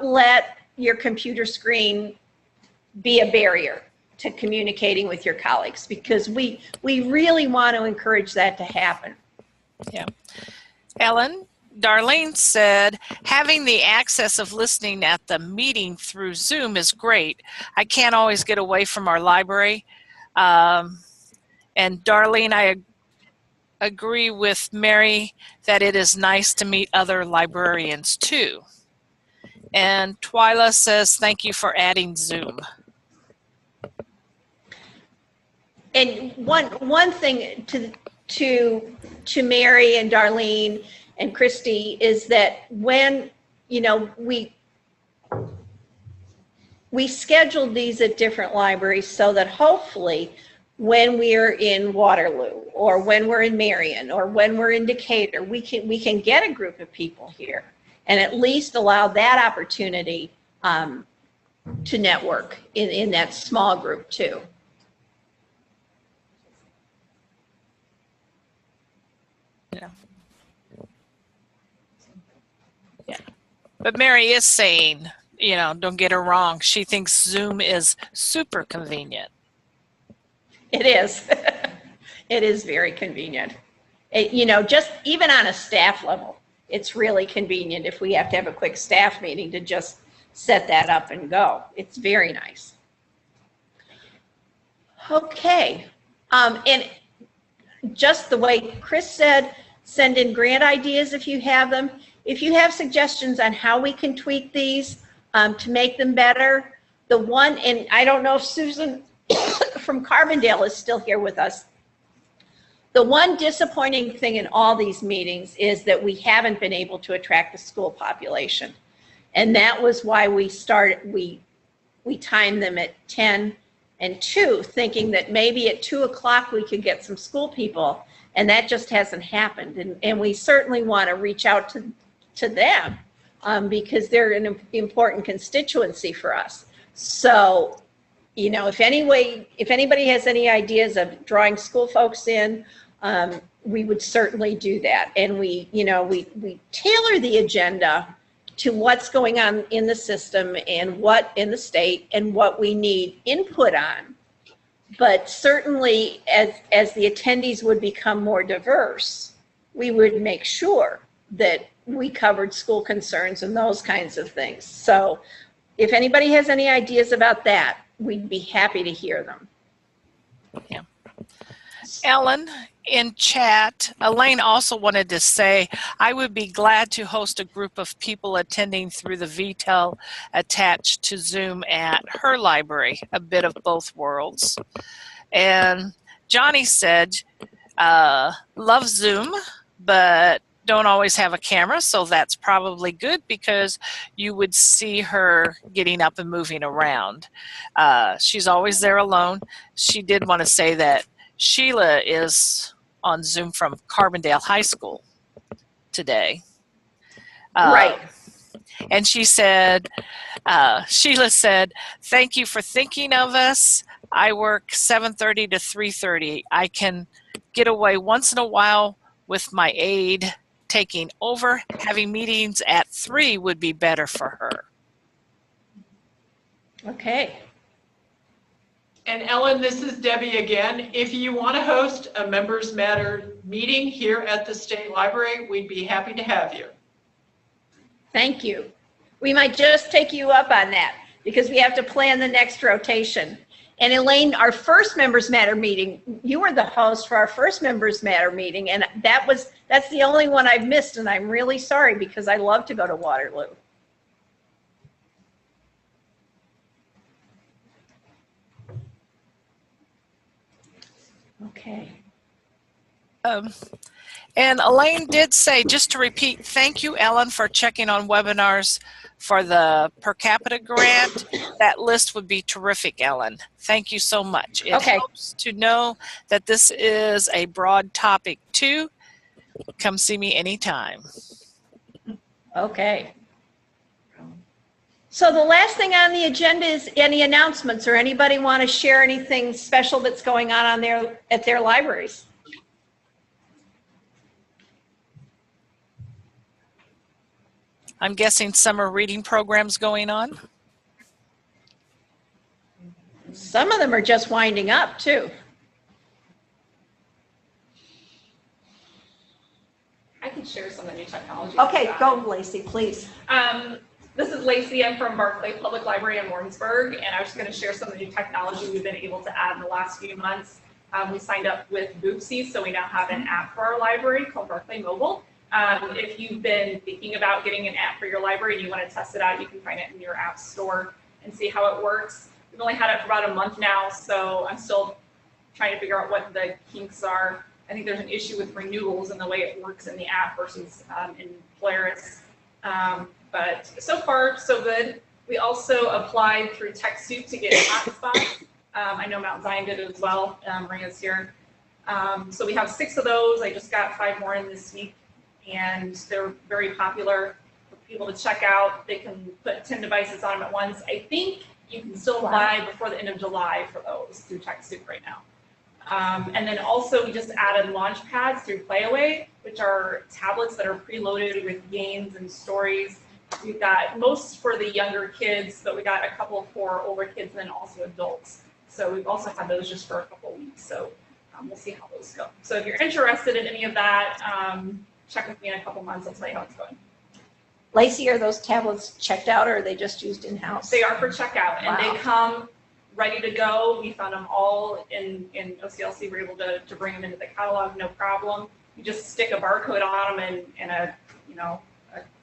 let your computer screen be a barrier to communicating with your colleagues, because we really want to encourage that to happen. Yeah. Ellen, Darlene said, having the access of listening at the meeting through Zoom is great. I can't always get away from our library. And Darlene, I agree with Mary that it is nice to meet other librarians too. And Twyla says, thank you for adding Zoom. And one thing to Mary and Darlene and Christy is that when, you know, we scheduled these at different libraries so that hopefully when we're in Waterloo or when we're in Marion or when we're in Decatur, we can get a group of people here and at least allow that opportunity to network in that small group too. Yeah. Yeah. But Mary is saying, you know, don't get her wrong. She thinks Zoom is super convenient. It is. It is very convenient. You know, just even on a staff level, it's really convenient if we have to have a quick staff meeting to just set that up and go. It's very nice. Okay. And just the way Chris said, send in grant ideas if you have them. If you have suggestions on how we can tweak these to make them better, the one, and I don't know if Susan from Carbondale is still here with us. The one disappointing thing in all these meetings is that we haven't been able to attract the school population. And that was why we timed them at 10 and 2, thinking that maybe at 2 o'clock we could get some school people, and that just hasn't happened. And we certainly want to reach out to them because they're an important constituency for us. So, you know, if anybody has any ideas of drawing school folks in, we would certainly do that. And we tailor the agenda to what's going on in the system and what in the state and what we need input on. But certainly as the attendees would become more diverse, we would make sure that we covered school concerns and those kinds of things. So if anybody has any ideas about that, we'd be happy to hear them. Yeah. Ellen, in chat, Elaine also wanted to say, I would be glad to host a group of people attending through the VTEL attached to Zoom at her library, a bit of both worlds. And Johnny said, love Zoom, but don't always have a camera, so that's probably good because you would see her getting up and moving around. She's always there alone. She did want to say that Sheila is on Zoom from Carbondale High School today. Right. And she said, Sheila said, thank you for thinking of us. I work 7:30 to 3:30. I can get away once in a while with my aide taking over. Having meetings at 3 would be better for her. Okay. And Ellen, this is Debbie again. If you want to host a Members Matter meeting here at the State Library, we'd be happy to have you. Thank you. We might just take you up on that because we have to plan the next rotation. And Elaine, our first Members Matter meeting, you were the host for our first Members Matter meeting, and that's the only one I've missed, and I'm really sorry because I love to go to Waterloo. Okay. And Elaine did say, just to repeat, thank you, Ellen, for checking on webinars for the per capita grant. That list would be terrific, Ellen. Thank you so much. It helps to know that this is a broad topic too. Come see me anytime. Okay. So the last thing on the agenda is any announcements, or anybody want to share anything special that's going on at their libraries? I'm guessing summer reading programs going on. Some of them are just winding up too. I can share some of the new technology. Okay, go Lacey, please. This is Lacey. I'm from Barclay Public Library in Warrensburg, and I was just going to share some of the new technology we've been able to add in the last few months. We signed up with Boopsy, so we now have an app for our library called Barclay Mobile. If you've been thinking about getting an app for your library and you want to test it out, you can find it in your app store and see how it works. We've only had it for about a month now, so I'm still trying to figure out what the kinks are. I think there's an issue with renewals and the way it works in the app versus in Polaris. But so far, so good. We also applied through TechSoup to get hotspots. I know Mount Zion did it as well. Maria's here. So we have 6 of those. I just got 5 more in this week, and they're very popular for people to check out. They can put 10 devices on them at once. I think you can still apply before the end of July for those through TechSoup right now. And then also we just added launch pads through PlayAway, which are tablets that are preloaded with games and stories. We've got most for the younger kids, but we got a couple for older kids and then also adults. So we've also had those just for a couple of weeks. So we'll see how those go. So if you're interested in any of that, check with me in a couple months. I'll tell you how it's going. Lacey, are those tablets checked out, or are they just used in-house? They are for checkout, and they come ready to go. We found them all in OCLC. We're able to bring them into the catalog, no problem. You just stick a barcode on them and a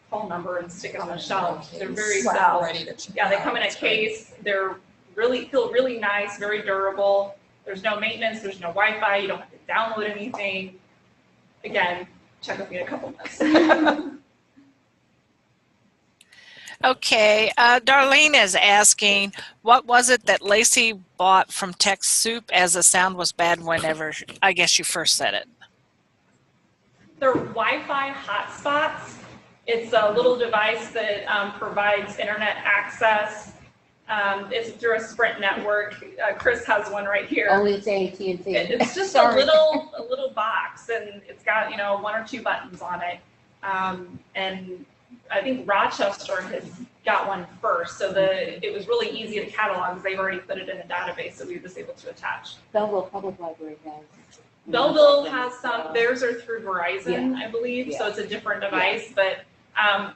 phone number and stick it on the shelf. They're very simple. Yeah, they come in a case. They're feel really nice, very durable. There's no maintenance. There's no Wi-Fi. You don't have to download anything. Again, check with me in a couple months. Okay, Darlene is asking, what was it that Lacey bought from TechSoup as the sound was bad whenever, I guess you first said it? They're Wi-Fi hotspots. It's a little device that provides internet access. It's through a Sprint network. Chris has one right here. Only it's AT&T. It's just a little box, and it's got 1 or 2 buttons on it. And I think Rochester has got one first, so it was really easy to catalog because they've already put it in the database, so we were just able to attach. Belleville Public Library has. Belleville has some. Theirs are through Verizon, I believe, so it's a different device, but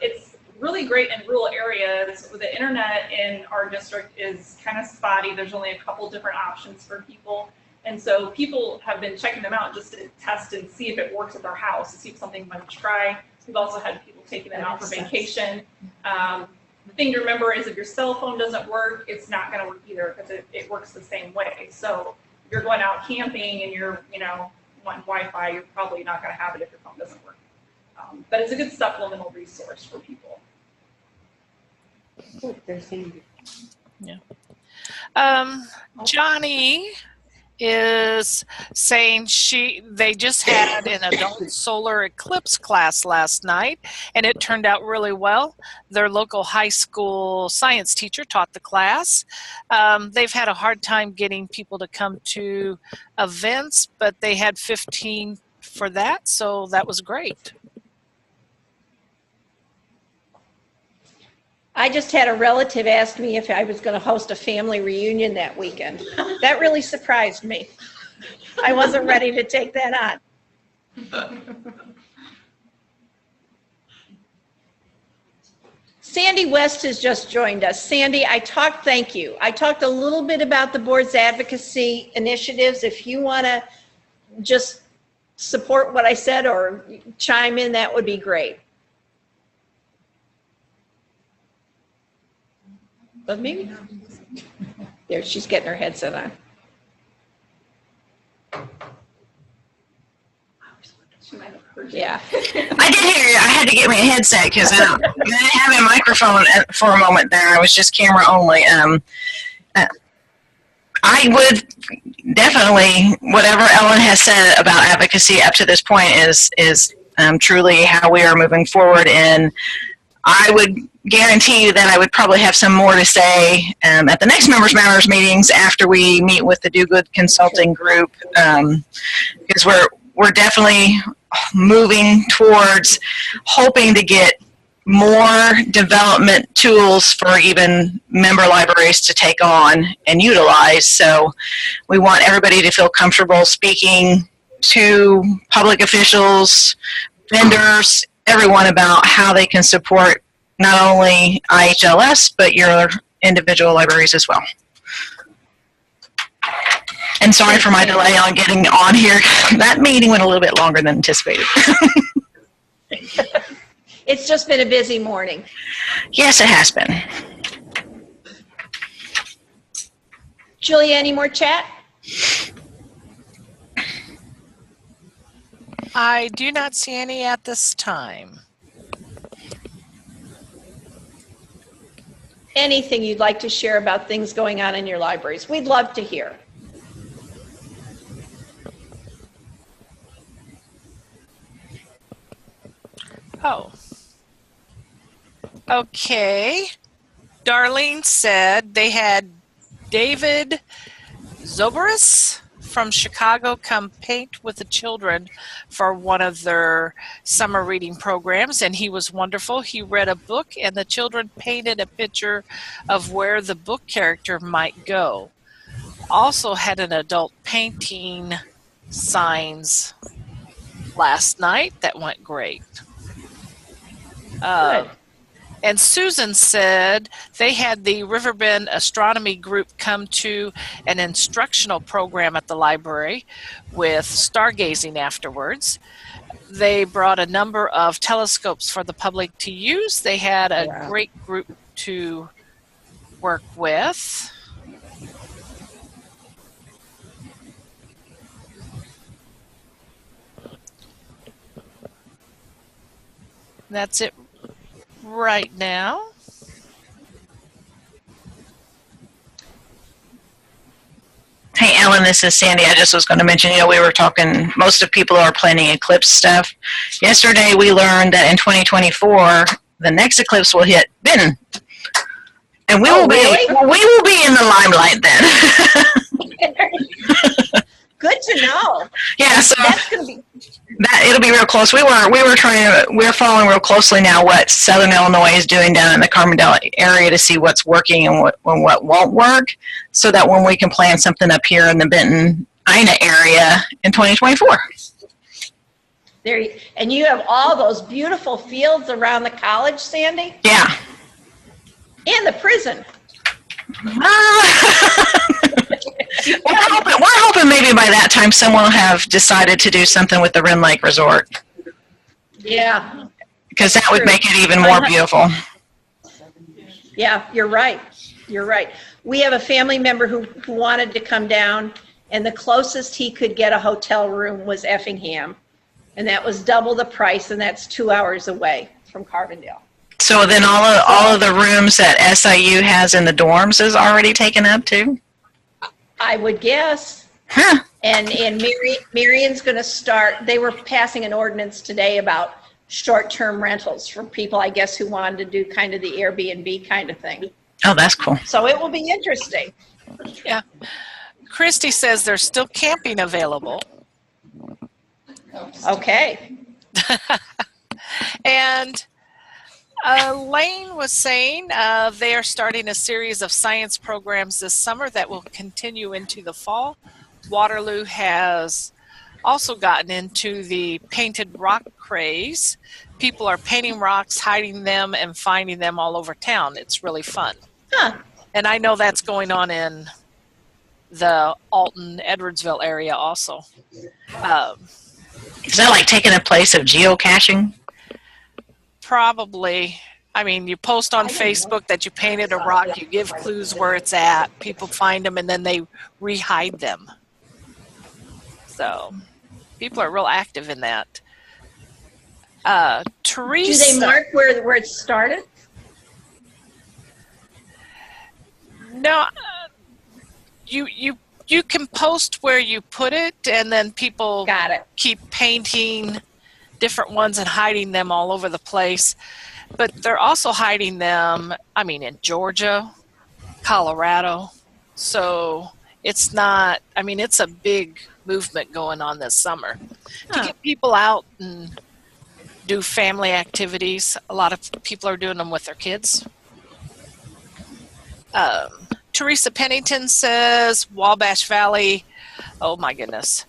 it's really great in rural areas. The internet in our district is kind of spotty. There's only a couple different options for people, and so people have been checking them out just to test and see if it works at their house, to see if something might try. We've also had people taking them out for vacation. The thing to remember is if your cell phone doesn't work, it's not going to work either, because it works the same way. So if you're going out camping and you're, wanting Wi-Fi, you're probably not going to have it if your phone doesn't work. But it's a good supplemental resource for people. Oh, there's Sandy. Yeah. Johnny is saying they just had an adult solar eclipse class last night, and it turned out really well. Their local high school science teacher taught the class. They've had a hard time getting people to come to events, but they had 15 for that, so that was great. I just had a relative ask me if I was going to host a family reunion that weekend. That really surprised me. I wasn't ready to take that on. Sandy West has just joined us. Sandy, thank you. I talked a little bit about the board's advocacy initiatives. If you want to just support what I said or chime in, that would be great. But maybe there, she's getting her headset on. Yeah. I did hear you. I had to get me a headset because I didn't have a microphone for a moment there. I was just camera only. I would definitely, whatever Ellen has said about advocacy up to this point is truly how we are moving forward in I would guarantee you that I would probably have some more to say at the next Members Matters meetings after we meet with the Do Good Consulting Group, because we're definitely moving towards hoping to get more development tools for even member libraries to take on and utilize. So we want everybody to feel comfortable speaking to public officials, vendors, everyone about how they can support not only IHLS, but your individual libraries as well. And sorry for my delay on getting on here. That meeting went a little bit longer than anticipated. It's just been a busy morning. Yes, it has been. Julia, any more chat? I do not see any at this time. Anything you'd like to share about things going on in your libraries? We'd love to hear. Oh. Okay. Darlene said they had David Zobaris from Chicago come paint with the children for one of their summer reading programs, and he was wonderful. He read a book, and the children painted a picture of where the book character might go. Also had an adult painting signs last night that went great. Good. And Susan said they had the Riverbend Astronomy Group come to an instructional program at the library with stargazing afterwards. They brought a number of telescopes for the public to use. They had a great group to work with. That's it right now. Hey, Ellen, this is Sandy. I just was going to mention, we were talking, most of people are planning eclipse stuff. Yesterday, we learned that in 2024, the next eclipse will hit Benton. And we will be in the limelight then. Good to know. Yeah, so That's going to be... it'll be real close. We're following real closely now what Southern Illinois is doing down in the Carbondale area to see what's working and what won't work, so that when we can plan something up here in the Benton, Ina area in 2024. And you have all those beautiful fields around the college, Sandy? Yeah. And the prison. We're hoping maybe by that time someone will have decided to do something with the Ren Lake Resort. Yeah. Because that would make it even more beautiful. Yeah, you're right. You're right. We have a family member who wanted to come down, and the closest he could get a hotel room was Effingham. And that was double the price, and that's 2 hours away from Carbondale. So then all of the rooms that SIU has in the dorms is already taken up too? I would guess. Huh. And Marion's going to start, they were passing an ordinance today about short-term rentals for people, I guess, who wanted to do kind of the Airbnb kind of thing. Oh, that's cool. So it will be interesting. Yeah. Christy says there's still camping available. Okay. And Lane was saying they are starting a series of science programs this summer that will continue into the fall. Waterloo has also gotten into the painted rock craze. People are painting rocks, hiding them, and finding them all over town. It's really fun. Huh. And I know that's going on in the Alton, Edwardsville area also. Is that like taking the place of geocaching? Probably. I mean, you post on Facebook that you painted a rock, you give clues where it's at, people find them, and then they re-hide them. So people are real active in that. Teresa. Do they mark where it started? No. You can post where you put it, and then people Got it. keep painting different ones and hiding them all over the place. But they're also hiding them, I mean, in Georgia, Colorado. So it's not, I mean, it's a big movement going on this summer to get people out and do family activities. A lot of people are doing them with their kids. Teresa Pennington says Wabash Valley, oh my goodness.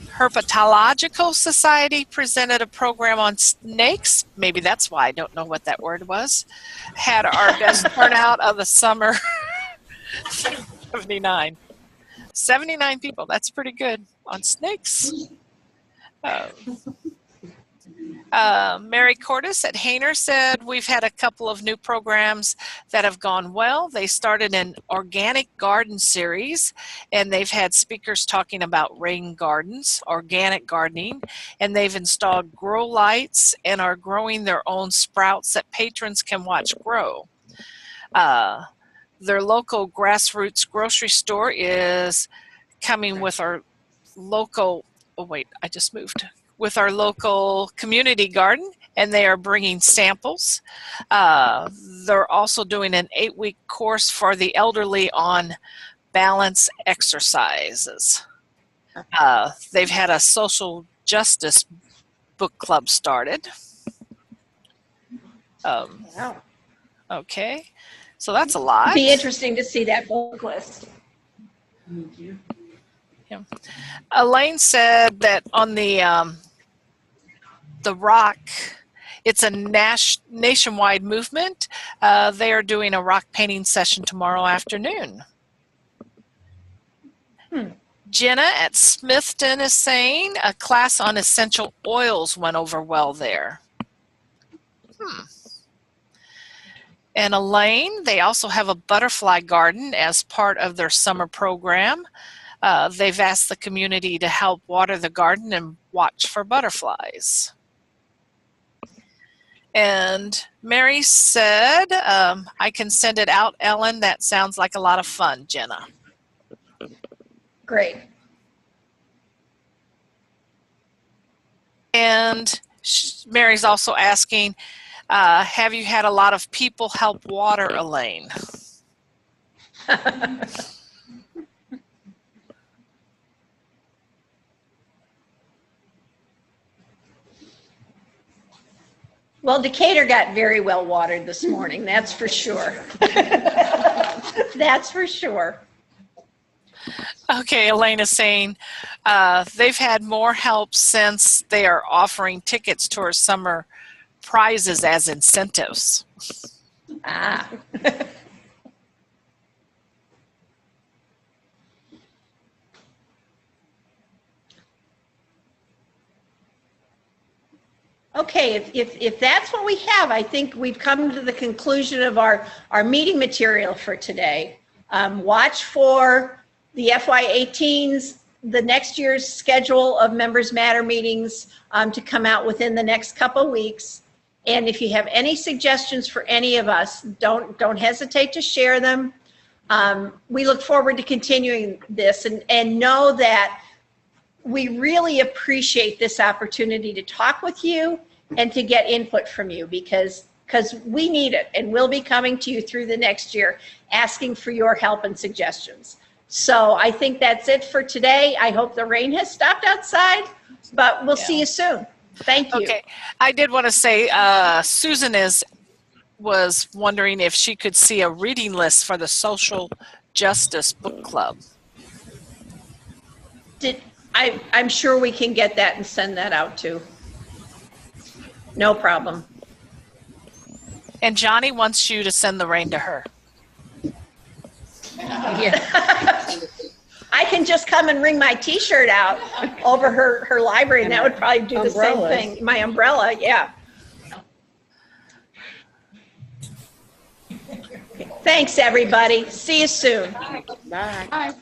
Herpetological Society presented a program on snakes. Maybe that's why I don't know what that word was. Had our best turnout of the summer. 79 people. That's pretty good on snakes. Mary Cordes at Hainer said, we've had a couple of new programs that have gone well. They started an organic garden series, and they've had speakers talking about rain gardens, organic gardening, and they've installed grow lights and are growing their own sprouts that patrons can watch grow. Their local grassroots grocery store is coming with our local, oh wait, I just moved. With our local community garden, and they are bringing samples. They're also doing an 8-week course for the elderly on balance exercises. They've had a social justice book club started. Wow. Okay, so that's a lot. It'd be interesting to see that book list. Yeah. Elaine said that on the rock, it's a nationwide movement. They are doing a rock painting session tomorrow afternoon. Jenna at Smithton is saying a class on essential oils went over well there. And Elaine, they also have a butterfly garden as part of their summer program. They've asked the community to help water the garden and watch for butterflies. And Mary said, I can send it out, Ellen. That sounds like a lot of fun, Jenna. Great. And Mary's also asking, have you had a lot of people help water Elaine? Well, Decatur got very well watered this morning, that's for sure. That's for sure. Okay, Elaine is saying they've had more help since they are offering tickets to our summer prizes as incentives. Ah. Okay, if that's what we have, I think we've come to the conclusion of our meeting material for today. Watch for the FY18's, the next year's schedule of Members Matter meetings to come out within the next couple weeks. And if you have any suggestions for any of us, don't hesitate to share them. We look forward to continuing this and know that we really appreciate this opportunity to talk with you and to get input from you because we need it, and we'll be coming to you through the next year asking for your help and suggestions. So I think that's it for today. I hope the rain has stopped outside, but we'll see you soon. Thank you. Okay, I did want to say Susan was wondering if she could see a reading list for the Social Justice Book Club. I'm sure we can get that and send that out too. No problem. And Johnny wants you to send the rain to her. Yeah. I can just come and wring my T-shirt out over her library, and that would probably do the same thing. My umbrella, yeah. Okay. Thanks, everybody. See you soon. Bye. Bye.